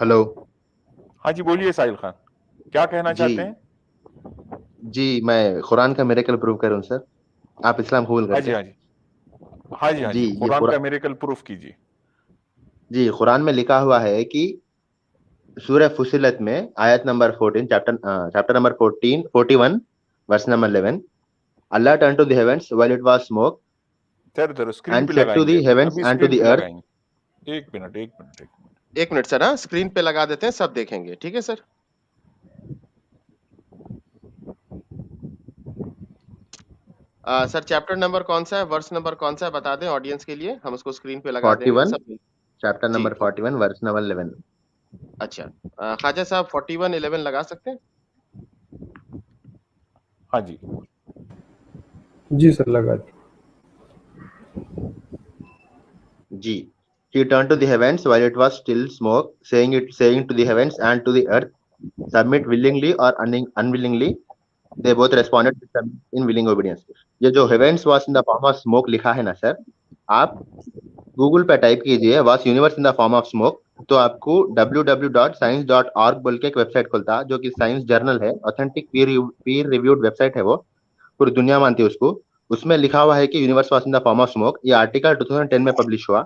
Hello. हाँ जी, बोलिए साहिल खान, क्या कहना जी चाहते हैं? जी, मैं कुरान का मिरेकल प्रूव करूं सर? आप इस्लाम कबूल हाँ करते जी, हैं? हाँ जी, हाँ जी, हाँ जी जी, ये कुरान का मिरेकल प्रूफ कीजिए। जी कुरान में लिखा हुआ है कि सूरह फुसिलत में आयत number 14 chapter number 41 verse number 11, Allah turn to the heavens while it was smoke जरूर जरूर, स्क्रीन एंड पे सेड टू लगाएंगे, द अभी हेवेंस अभी एंड टू स्क्रीन द पे अर्थ। लगाएंगे। एक मिनट, एक मिनट, एक मिनट। एक मिनट सर, हाँ स्क्रीन पे लगा देते हैं, सब देखेंगे, ठीक है सर। सर चैप्टर नंबर कौन सा है, वर्स नंबर कौन सा है, बता दें ऑडियंस के लिए, हम उसको स्क्रीन पे लगा देंगे 41 सब। चैप्टर जी नंबर 41 वर्स नंबर 11। अच्छा, ख्वाजा साहब 41:11 लगा सकते हैं? हाँ जी, जी सर, लगा दी। जी, he turned to the heavens while it was still smoke, saying to the heavens and to the earth, submit willingly or unwillingly. They both responded to submit in willing obedience. ये जो heavens was in the form of smoke लिखा है ना sir, आप Google पे type कीजिए was universe in the form of smoke, तो आपको www.science.org बोल के एक वेबसाइट खुलता है जो कि साइंस जर्नल है, ऑथेंटिक पीर रिव्यूड वेबसाइट है, वो पूरी दुनिया मानती है उसको। उसमें लिखा हुआ है कि universe was in the form of smoke. ये आर्टिकल 2010 में पब्लिश हुआ।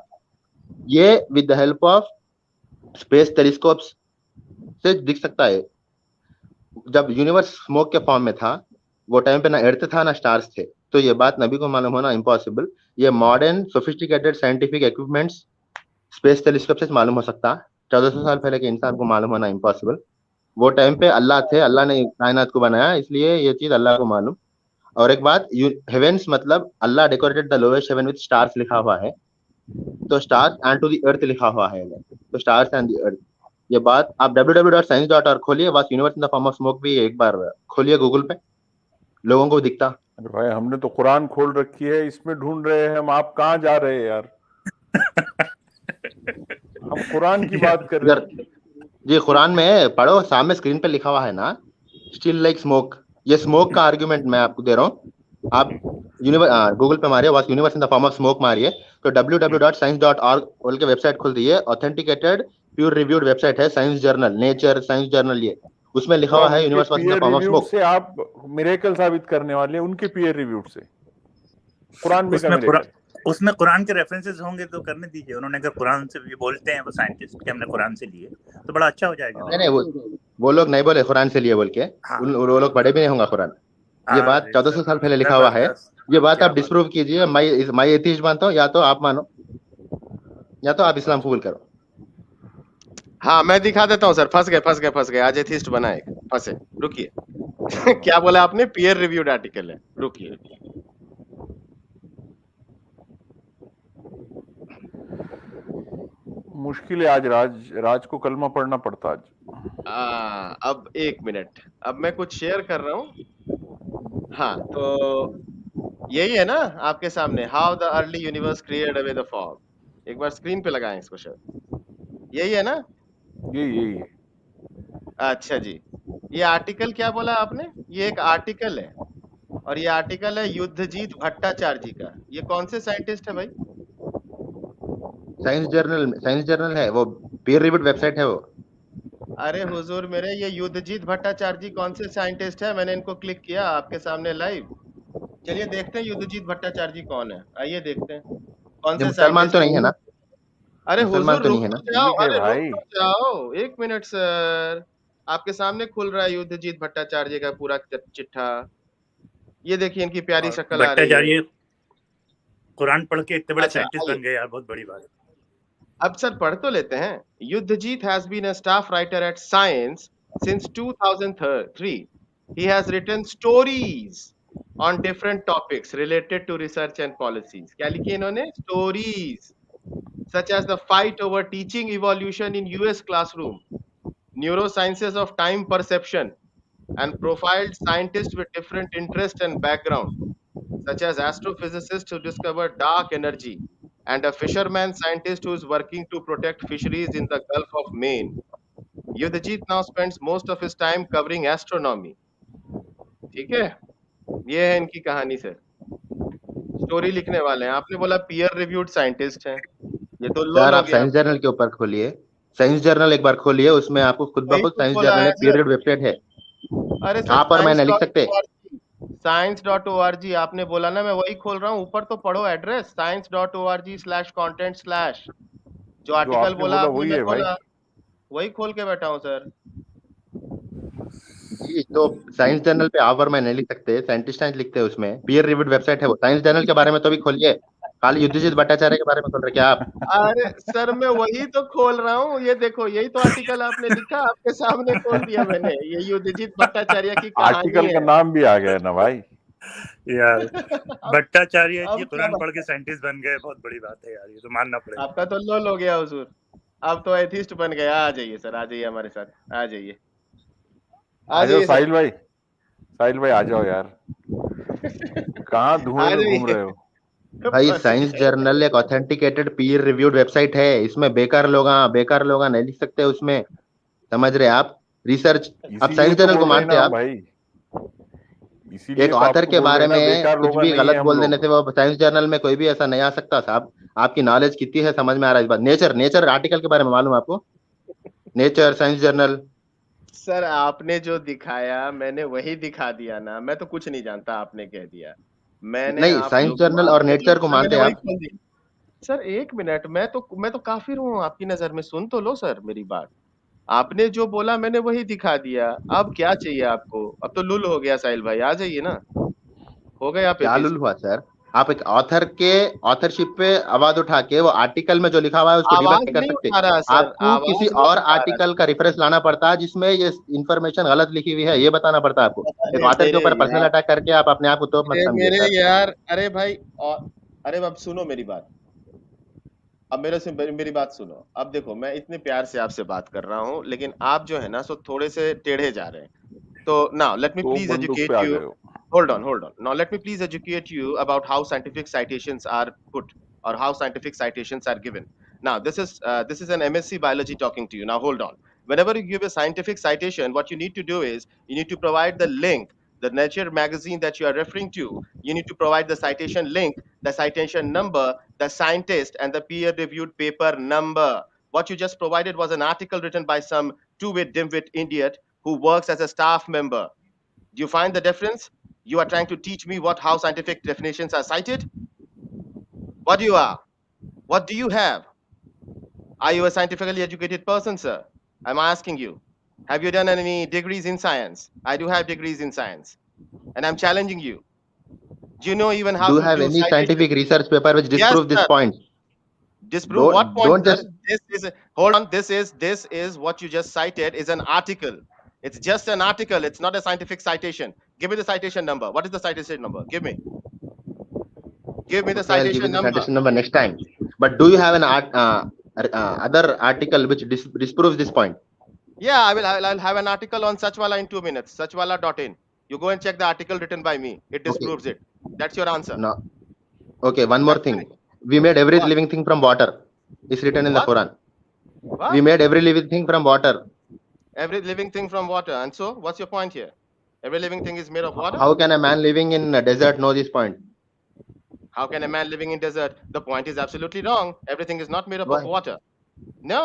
ये with the help of space telescopes से दिख सकता है। जब यूनिवर्स स्मोक के फॉर्म में था, वो टाइम पे ना अर्थ था ना स्टार्स थे, तो ये बात नबी को मालूम होना इम्पॉसिबल। ये modern sophisticated scientific equipments space telescope से मालूम हो सकता। 1400 साल पहले के इंसान को मालूम होना इम्पॉसिबल। वो टाइम पे अल्लाह थे, अल्लाह ने कायनात को बनाया, इसलिए ये चीज अल्लाह को मालूम। और एक बात, हेवेंस मतलब Allah decorated the lowest heaven with stars लिखा हुआ है, तो stars and to the earth लिखा हुआ है, तो स्टार्स एंड द अर्थ। ये बात आप www.science.org खोलिए, बस universe in the form of smoke भी एक बार खोलिए गूगल पे, लोगों को दिखता। अरे भाई, हमने तो कुरान खोल रखी है, इसमें ढूंढ रहे हैं हम, आप कहाँ जा रहे हैं यार? हम कुरान की बात कर रहे इधर हैं। जी कुरान में पढ़ो, सामने स्क्रीन पे लिखा हुआ है ना, स्टिल लाइक स्मोक। ये स्मोक का आर्ग्यूमेंट मैं आपको दे रहा हूँ। आप गूगल पे मारिए, बस universe in the form of smoke मारिए, तो www.science.org बोल के वेबसाइट खुलती है। ऑथेंटिकेटेड प्योर रिव्यूड वेबसाइट है, science journal, nature science journal, ये उसमें लिखा तो हुआ अब है उनके universe was in the peer form of reviewed smoke. से आप मिरेकल साबित करने वाले हैं, उनके पीयर रिव्यूड से कुरान में का उसमें मिरेकल। उसमें कुरान के रेफरेंसेस होंगे तो करने दीजिए। उन्होंने अगर कुरान से भी बोलते हैं वो साइंटिस्ट कि हमने कुरान से लिए, तो बड़ा अच्छा हो जाएगा। नहीं नहीं, वो लोग नहीं बोले कुरान से लिए बोल के। हाँ। वो लोग पढ़े भी नहीं होंगे कुरान। ये बात अरे 1400 साल पहले लिखा हुआ है। जबरदस्त, ये बात क्या आप बात। डिस्प्रूव कीजिए। मैं एथीस्ट मानता हूँ, या तो आप मानो या तो आप इस्लाम कबूल करो। हाँ मैं दिखा देता हूँ सर, फंस गए, आज एथिस्ट बना है, फंसे, रुकिए। क्या बोला आपने? पीयर रिव्यूड आर्टिकल है, रुकिए। मुश्किल है आज, राज को कलमा पढ़ना पड़ता आज। अब एक मिनट, अब मैं कुछ शेयर कर रहा हूँ। हाँ तो यही है ना आपके सामने, how the early universe created away the fog. एक बार स्क्रीन पे लगाएं इसको, शायद यही है ना? यही है। अच्छा जी, ये आर्टिकल क्या बोला आपने? ये एक आर्टिकल है, और ये आर्टिकल है युद्धजीत भट्टाचार्य जी का। ये कौन से साइंटिस्ट है भाई? साइंस जर्नल है वो, पीयर रिव्यूड वेबसाइट है वो। अरे हुजूर मेरे, ये युद्धजीत भट्टाचार्य जी कौन से साइंटिस्ट है? मैंने इनको क्लिक किया आपके सामने लाइव। चलिए देखते हैं युद्धजीत भट्टाचार्य जी कौन है, आइए देखते हैं कौन ये से मुसलमान तो साइंटिस्ट है। नहीं है ना? अरे मुसलमान हुजूर तो रुक नहीं है तो ना? जाओ, ठीक है अरे रुक भाई। तो जाओ, एक मिनट सर। आपके सामने खुल रहा है युद्धजीत भट्टाचार्य जी का पूरा चिट्ठा। ये देखिए इनकी प्यारी और शक्ल आ रही है। भट्टाचार्य कुरान पढ़ के इतने बड़े अच्छा साइंटिस्ट आइए, बन गए यार, बहुत बड़ी बात है। अब सर पढ़ तो लेते हैं। Yudhajit has been a staff writer at Science since 2003. He has written stories on different topics related to research and policies. क्या लिखे इन्होंने? Stories such as the fight over teaching evolution in US classroom, neurosciences of time perception, and profiled scientists with different interest and background, such as astrophysicists who discovered dark energy and a fisherman scientist who is working to protect fisheries in the Gulf of Maine. Yudhajit now spends most of his time covering astronomy. ठीक है, ये है इनकी कहानी sir. Story लिखने वाले हैं। आपने बोला पीयर रिव्यूड साइंटिस्ट हैं, ये तो लो सर हो आप गया। साइंस जर्नल के ऊपर खोलिए, साइंस जर्नल एक बार खोलिए, उसमें आपको खुद ब वही खुद तो साइंस खोला जर्नल है एक पीयर सर। रिव्यूड वेबसाइट है। अरे सर आप और मैं नहीं लिख सकते। science.org आपने बोला ना, मैं वही खोल रहा हूँ। ऊपर तो पढ़ो एड्रेस, science.org/content/ जो जो आर्टिकल आपने बोला बोला आपने, वही मैं है भाई। खोला, वही खोल के बैठा हूँ सर। जी, तो साइंस जर्नल पे आप और मैं नहीं लिख सकते, साइंटिस्ट लिखते हैं उसमें, पीयर रिव्यूड वेबसाइट है वो। साइंस जर्नल के बारे में तो भी खोलिए, खाली युद्धजीत भट्टाचार्य के बारे में खोल रहे क्या आप? अरे सर मैं वही तो खोल रहा हूँ, ये देखो यही तो आर्टिकल आपने लिखा, आपके सामने खोल दिया मैंने। ये युद्धजीत भट्टाचार्य की कहानी आर्टिकल का है। नाम भी आ गया ना भाई। यार भट्टाचार्य जी अब कुरान क्या पढ़ के साइंटिस्ट बन गए, बहुत बड़ी बात है यार, ये तो मानना पड़ेगा। आपका तो लोल हो गया हुजूर, आप तो एथिस्ट बन गया। आ जाइए सर, आ जाइए हमारे साथ, आ जाइए, आ आ जाओ जाइए सर, साहिल भाई, साहिल भाई आ जाओ यार, कहाँ धुएं आ में घूम रहे जाइए। हो? भाई बस साइंस जर्नल एक ऑथेंटिकेटेड पीयर रिव्यूड वेबसाइट है, इसमें बेकार लोग नहीं लिख सकते उसमें, समझ रहे आप? रिसर्च, आप इसीलिए साइंस तो जर्नल को बोल रहे हैं मानते ना हैं हम आप? भाई, एक इसीलिए तो ऑथर आपको के बोल रहे बारे हैं ना, में बेकार कुछ लोग भी नहीं गलत है हम बोल देने लोग। से वो साइंस जर्नल में कोई भी ऐसा नहीं आ सकता साहब। आपकी नॉलेज कितनी है समझ में आ रहा है इस बात। नेचर आर्टिकल के बारे में मालूम है आपको? Nature science journal. सर आपने जो दिखाया मैंने वही दिखा दिया ना, मैं तो कुछ नहीं जानता, आपने कह दिया। मैंने नहीं, आप साइंस जो जर्नल और आपने जो नेचर को बोला मैंने मानते हैं वही आप? खोल दिया। सर एक मिनट, मैं तो काफिर हूँ आपकी नजर में, सुन तो लो सर मेरी बात। आपने जो बोला मैंने वही दिखा दिया, अब क्या चाहिए आपको? अब तो लुल हो गया साहिल भाई, आ जाइए ना, हो गए आप क्या लुल एथिस्ट। हुआ सर? आप एक ऑथर के ऑथरशिप पे आवाज उठा के वो आर्टिकल में जो लिखा हुआ है उसको डिबक आवाज नहीं कर नहीं सकते। उठा रहा सर, आपको किसी आवाज नहीं और उठा रहा। आर्टिकल का रेफरेंस लाना पड़ता है जिसमें ये इंफॉर्मेशन गलत लिखी हुई है, ये बताना पड़ता है आपको। एक अरे ऑथर के मेरे ऊपर पर्सनल यार, अटैक करके आप अपने आप को तोप मत समझिए मेरे सर। यार, अरे भाई और, अरे अब सुनो मेरी बात, अब मेरी बात सुनो। अब देखो मैं इतने प्यार से आपसे बात कर रहा हूँ, लेकिन आप जो है ना सो थोड़े से टेढ़े जा रहे हैं। तो now let me तो please बंदूक पे educate आ you. गए हो। Hold on. Now let me please educate you about how scientific citations are put, or how scientific citations are given. Now this is an MSc biology talking to you. Now hold on. Whenever you give a scientific citation, what you need to do is you need to provide the link, the Nature magazine that you are referring to. You need to provide the citation link, the citation number, the scientist, and the peer-reviewed paper number. What you just provided was an article written by some two-wit dimwit idiot who works as a staff member. Do you find the difference? You are trying to teach me how scientific definitions are cited? What you are? What do you have? Are you a scientifically educated person, sir? I'm asking you. Have you done any degrees in science? I do have degrees in science. And I'm challenging you. Do you know even how Do you to have do any citation? scientific research paper which Yes, disprove this sir. point? Disprove what point, Don't sir? just This is hold on. This is what you just cited is an article. It's just an article. It's not a scientific citation. Give me the citation number. What is the citation number? Give me. Give me the okay. I'll give you citation the number. citation number next time. But do you have an other article which disproves this point? Yeah, I'll have an article on Sachwala in 2 minutes. Sachwala.in. You go and check the article written by me. It Okay. disproves it. That's your answer. No. Okay. One more That's thing. correct. We made every What? living thing from water. It's written in the What? Quran. We What? made every living thing from water. Every living thing from water. And so, what's your point here? Every living thing is made of water? How can a man living in a desert know this point? How can a man living in desert? The point is absolutely wrong. Everything is not made up of Why? water. No.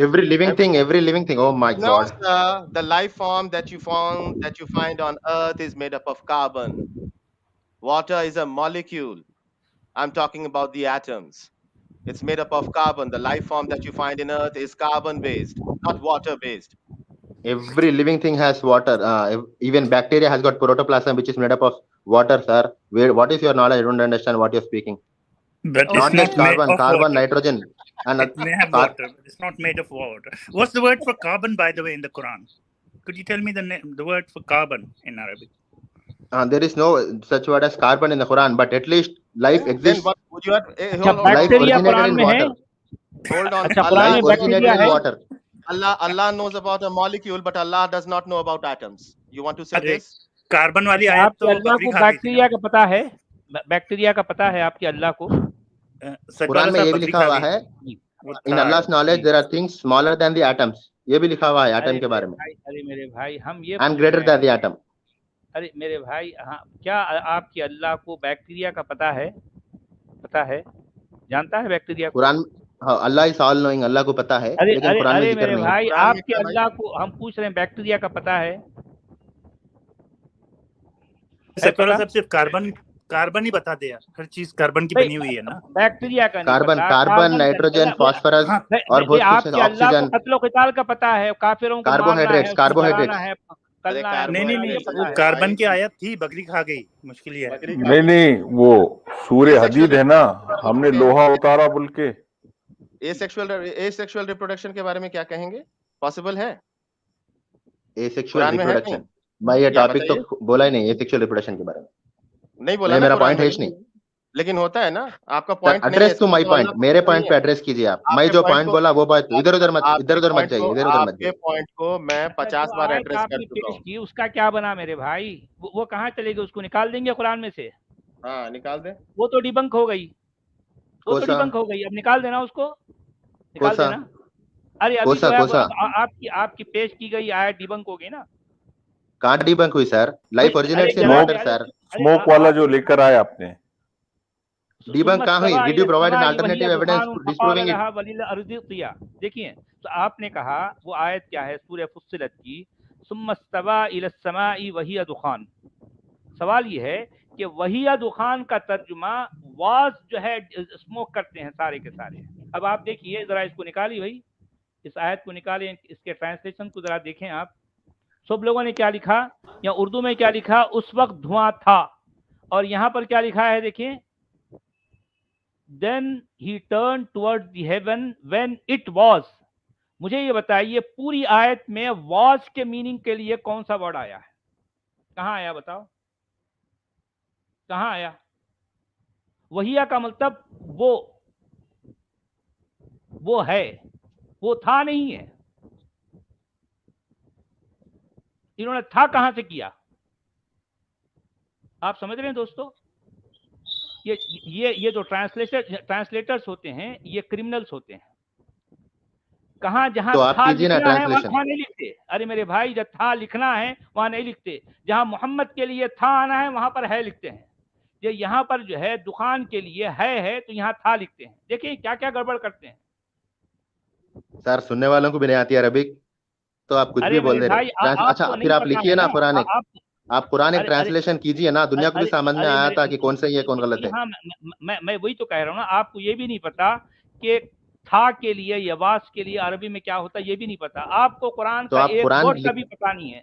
Every living Every, thing, every living thing. Oh my no, God. sir. The life form that you find on Earth is made up of carbon. Water is a molecule. I'm talking about the atoms. It's made up of carbon. The life form that you find in Earth is carbon based, not water based. Every living thing has water. Even bacteria has got protoplasm, which is made up of water, sir. What is your knowledge? I don't understand what you're speaking. But it's Not Okay. just not made carbon, of carbon, water. nitrogen, and It may have water, but it's not made of water. What's the word for carbon, by the way, in the Quran? Could you tell me the word for carbon in Arabic? there is no such word as carbon in the Quran, but at least life Then exists. what would you have? अच्छा, Hold on. Life bacteria originated Quran in में है? water. Hold on. अच्छा, Allah Quran Life में knows about, bacteria originated in है? water. Allah knows about a molecule, but Allah does not know about atoms. You want to say अरे this? Carbon वाली अच्छा, आयत आपके तो अल्लाह बकरी को खा गई थी बैक्टीरिया ना। का पता है? बैक्टीरिया का पता है आपके अल्लाह को? सचवाला कुरान में साहब ये भी बकरी लिखा खा हुआ गई है, थी। वो in था Allah's knowledge there are things smaller than the atoms. ये भी लिखा हुआ है अरे एटम के मेरे बारे में. भाई, अरे मेरे भाई, हम ये And पूछ greater रहे than the हैं, atom. अरे मेरे भाई, हाँ, क्या आपके अल्लाह को बैक्टीरिया का पता है? पता है? जानता है बैक्टीरिया को? हाँ, अल्लाह इज ऑल नोइंग, अल्लाह को पता है, अरे लेकिन अरे कुरान में अरे जिक्र मेरे नहीं है। भाई, कुरान में आपके क्या भाई? अल्लाह को हम पूछ रहे हैं, बैक्टीरिया का पता है सफर पता? साहब सिर्फ कार्बन ही बता दिया, हर चीज कार्बन की भाई, बनी हुई है ना। बैक्टीरिया का नहीं कार्बन, पता, कार्बन, नाइट्रोजन, फास्फोरस हाँ, और बहुत कुछ है, आपके अल्लाह को ऑक्सीजन, कत्लो क़िताल का पता है, काफिरों को मारना है, कार्बोहाइड्रेट्स, उसको कार्बोहाइड्रेट्स। जलाना है, अरे करना है, नहीं नहीं कार्बोहाइड्रेट नहीं, से वो भाई कार्बन की आयत थी, बकरी खा गई, मुश्किल ही है। बकरी खा नहीं गई। नहीं, वो सूर्य Asexual हदीद है ना, reproduction हमने के- लोहा उतारा बोल के। एसेक्सुअल रिप्रोडक्शन के बारे में क्या कहेंगे? पॉसिबल है? एसेक्सुअल कुरान में है रिप्रोडक्शन, कहीं? मैं ये या टॉपिक बताइए। तो बोला ही नहीं एसेक्सुअल रिप्रोडक्शन के बारे में, नहीं बोला ये ना मेरा कुरान पॉइंट में, है ही नहीं। लेकिन होता है ना। आपका सर पॉइंट नहीं है, एड्रेस टू इसका माय मतलब पॉइंट, अल्लाह को मेरे पता नहीं पॉइंट पे है। एड्रेस कीजिए आप। मैं आपके जो पॉइंट पॉइंट को बोला वो बात इधर उधर मत जाइए, इधर उधर मत आपके जाइए। पॉइंट को मैं 50 जो बार आयत एड्रेस कर आपने चुका पेश हूँ। की, उसका क्या बना मेरे भाई? वो कहाँ चलेगी? उसको निकाल देंगे कुरान में से? हाँ, निकाल दे। वो तो डिबंक हो गई, वो तो कोसा, डिबंक हो गई। अब निकाल देना उसको, निकाल कोसा, देना। अरे अभी कोसा, जो है कोसा। अब आपकी पेश की गई आयत डिबंक हो गई ना। कहाँ डिबंक हुई सर? लाइफ अरे ओरिजिनेट्स इन जरा स्मोक, वाटर सर। स्मोक वाला जो लेकर आए आपने, डिबंक कहाँ हुई? Did you provide an alternative evidence disproving it? देखिए, तो आपने कहा वो आयत क्या है सूरह फुस्सिलत की, सुम्मस्तवा इलस्समाई वहिया दुखान। सवाल ये है कि वहिया दुखान का तर्जुमा वाज जो है स्मोक करते हैं सारे के सारे। अब आप देखिए जरा, इसको निकालिए भाई, इस आयत को निकालिए, इसके ट्रांसलेशन को जरा देखें आप। सब लोगों ने क्या लिखा, या उर्दू में क्या लिखा? उस वक्त धुआं था। और यहाँ पर क्या लिखा है देखिए, then he turn toward the heaven when it was. मुझे ये बताइए पूरी आयत में वाज के मीनिंग के लिए कौन सा वर्ड आया है? कहाँ आया बताओ, कहाँ आया? वहिया का मतलब वो है, वो था नहीं है। इन्होंने था कहां से किया? आप समझ रहे हैं दोस्तों? ये जो ट्रांसलेटर्स होते हैं, ये क्रिमिनल्स होते हैं। कहां जहां तो आप था कीजिए ना लिखना है ट्रांसलेशन। वहां नहीं लिखते। अरे मेरे भाई, जब था लिखना है वहां नहीं लिखते। जहां मोहम्मद के लिए था आना है वहां पर है लिखते हैं। ये यहाँ पर जो है दुकान के लिए है तो यहाँ था लिखते हैं। देखिए क्या क्या गड़बड़ करते हैं। सर सुनने वालों को भी नहीं आती अरबिक, तो आप कुछ भी अरे बोल मेरे दे भाई, रहे। अच्छा आपको फिर नहीं आप पता लिखिए है ना ना। कुरान, आप कुरान एक अरे ट्रांसलेशन कीजिए ना, दुनिया को भी समझ में आया था कि कौन सही है कौन गलत है। हाँ, मैं वही तो कह रहा हूँ ना, आपको ये भी नहीं पता कि था के लिए या वास के लिए अरबी में क्या होता है, ये भी नहीं पता आपको। कुरान तो का आप एक कुरान वर्ड का भी पता नहीं है,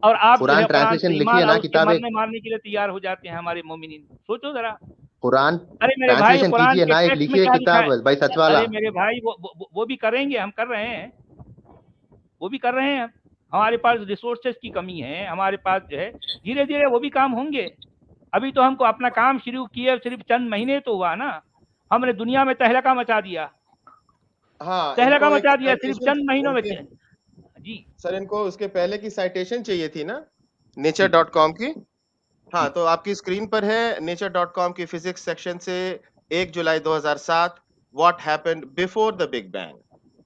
और आप जो है कुरान कुरान ट्रांसलेशन पे लिखिए ईमान ना, और उसके किताब मरने मारने के लिए तैयार हो जाते हैं हमारे मोमिनीन। सोचो जरा। कुरान अरे मेरे भाई, ट्रांसलेशन कुरान कीजिए के ना, एक टेक्स्ट में लिखिए क्या लिखा किताब है? भाई सच वाला। अरे मेरे भाई, वो भी करेंगे, हम कर रहे हैं, वो भी कर रहे हैं। हमारे पास रिसोर्सेज की कमी है, हमारे पास जो है धीरे धीरे वो भी काम होंगे। अभी तो हमको अपना काम शुरू किए सिर्फ चंद महीने तो हुआ ना, हमने दुनिया में तहलका मचा दिया। हाँ, तहलका इनको एक मचा दिया सिर्फ citation चंद महीनों में। इनके- जी सर इनको उसके पहले की साइटेशन चाहिए थी ना, nature.com की। हाँ, तो आपकी स्क्रीन पर है nature.com की फिजिक्स सेक्शन से 1 जुलाई 2007, what happened before the big bang.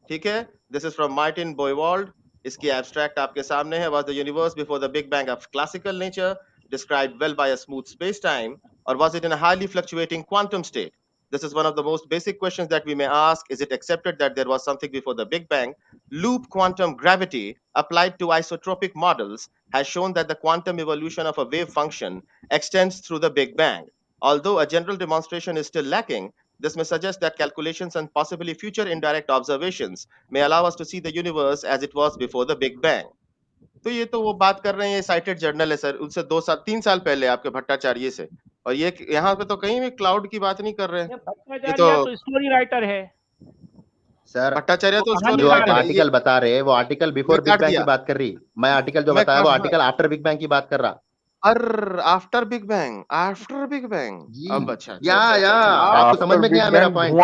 ठीक है, दिस इज फ्रॉम मार्टिन बोयवाल्ड। इसकी एब्स्ट्रैक्ट आपके सामने है। Was the universe before the big bang of classical nature, described well by a smooth space-time, or was it in a highly fluctuating quantum state? This is one of the most basic questions that we may ask. Is it accepted that there was something before the Big Bang? Loop quantum gravity applied to isotropic models has shown that the quantum evolution of a wave function extends through the Big Bang. Although a general demonstration is still lacking, this may suggest that calculations and possibly future indirect observations may allow us to see the universe as it was before the Big Bang. तो ये तो वो बात कर रहे हैं, cited journal है sir, उससे 2-3 साल पहले आपके भट्टाचार्य से। और ये यहाँ पे तो कहीं भी क्लाउड की बात नहीं कर रहे हैं। ये तो स्टोरी राइटर है सर। भट्टाचार्य तो स्टोरी जो आप राइटर है। आर्टिकल बता रहे हैं वो आर्टिकल बिफोर बिग बैंग की बात कर रही, मैं आर्टिकल जो बताया वो आर्टिकल आफ्टर बिग बैंग की बात कर रहा। After big bang, after big bang. अब अच्छा, या आपको समझ में नहीं आया मेरा पॉइंट?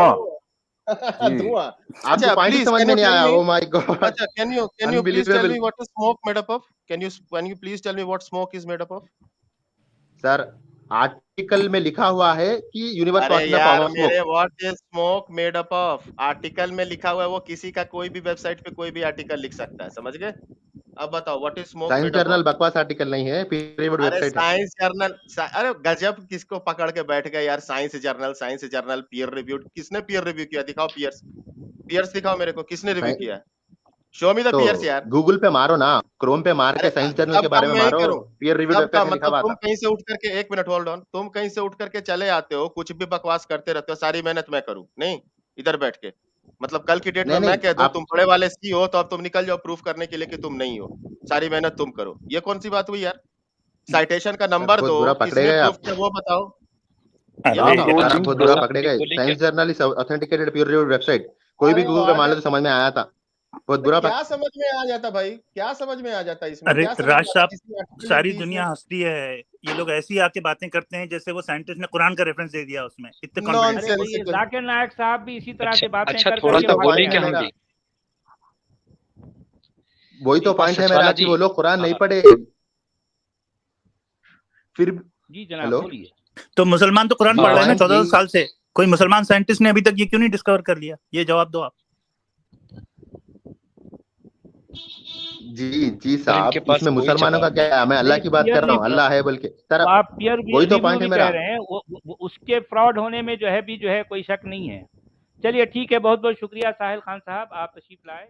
धुआं। आपको पॉइंट ही समझ में नहीं आया? Oh my God. अच्छा, can you please tell me what is smoke made up of? Can you please tell me what smoke is made up of? Sir article में लिखा हुआ है कि यूनिवर्स अरे यार मेरे, what is smoke made up of? Article में लिखा हुआ है, वो किसी का कोई भी वेबसाइट पे कोई भी आर्टिकल लिख सकता है, समझ गए? अब बताओ what is smoke science made journal बकवास आर्टिकल नहीं है, पीयर रिव्यूड अरे वेबसाइट है। साइंस जर्नल अरे गजब किसको पकड़ के बैठ गए यार, साइंस जर्नल पीयर रिव्यूड, किसने पीयर रिव्यू किया? दिखाओ पियर्स दिखाओ मेरे को, किसने रिव्यू साइ- किया? शो मी द तो पियर्स यार। गूगल पे मारो ना, क्रोम पे मार अरे के साइंस जर्नल के कब बारे कब में मैं ही मारो, करूं? पीयर रिव्यूड कब वेबसाइट का में लिखा मतलब हुआ तुम था। कहीं से उठ करके, एक मिनट होल्ड ऑन, तुम कहीं से उठ करके चले आते हो, कुछ भी बकवास करते रहते हो, सारी मेहनत मैं करूं? नहीं, इधर बैठ के मतलब कल की डेट में नहीं मैं नहीं कह दूं आप तुम बड़े वाले सी हो, तो अब तुम निकल जाओ प्रूफ करने के लिए कि तुम नहीं हो, सारी मेहनत तुम करो। ये कौन सी बात हुई यार? साइटेशन का नंबर बहुत दो, बुरा पकड़े किसने गए प्रूफ आप। किया वो बताओ, ये अरे बताओ। आप लिंक बहुत दो। बुरा पकड़े गए। Science journal is authenticated peer reviewed website, कोई भी अरे गूगल पे मान लो वाह, तो समझ में आया था। बहुत तो बुरा क्या समझ में आ जाता भाई, क्या समझ में आ जाता इसमें, अरे क्या समझ राज में आता? साहब, जिसने आर्टिकल लिख सारी दी इसने दुनिया हंसती है, ये लोग ऐसी आके बातें करते हैं जैसे वो साइंटिस्ट ने कुरान का रेफरेंस दे दिया उसमें, इतने कॉन्फिडेंस। अरे भाई ये नॉनसेंसिकल। जाकिर नायक साहब भी इसी तरह अच्छा की बातें अच्छा, कर थोड़ा करके सा भागते बोले पॉइंट क्या है हैं। हम मेरा, भी? वही तो पॉइंट है मेरा सचवाला कि जी, वो लोग कुरान नहीं हाँ, पढ़े फिर। जी जनाब हेलो, बोलिए। तो मुसलमान तो कुरान जी पढ़ रहे हैं ना पॉइंट 14 यही। साल से, कोई मुसलमान साइंटिस्ट ने अभी तक ये क्यों नहीं डिस्कवर कर लिया? ये जवाब दो आप। जी जी पर साहब, इनके पास इसमें कोई मुसलमानों का जवाब नहीं। क्या है? मैं अल्लाह नहीं की बात पीयर कर रहा हूँ, अल्लाह है बोल के तो सर। आप पीयर वही तो रिव्यू पॉइंट भी है कह मेरा। रहे हैं, वो उसके फ्रॉड होने में जो है कोई शक नहीं है। चलिए ठीक है, बहुत बहुत शुक्रिया साहिल खान साहब, आप तशरीफ लाए।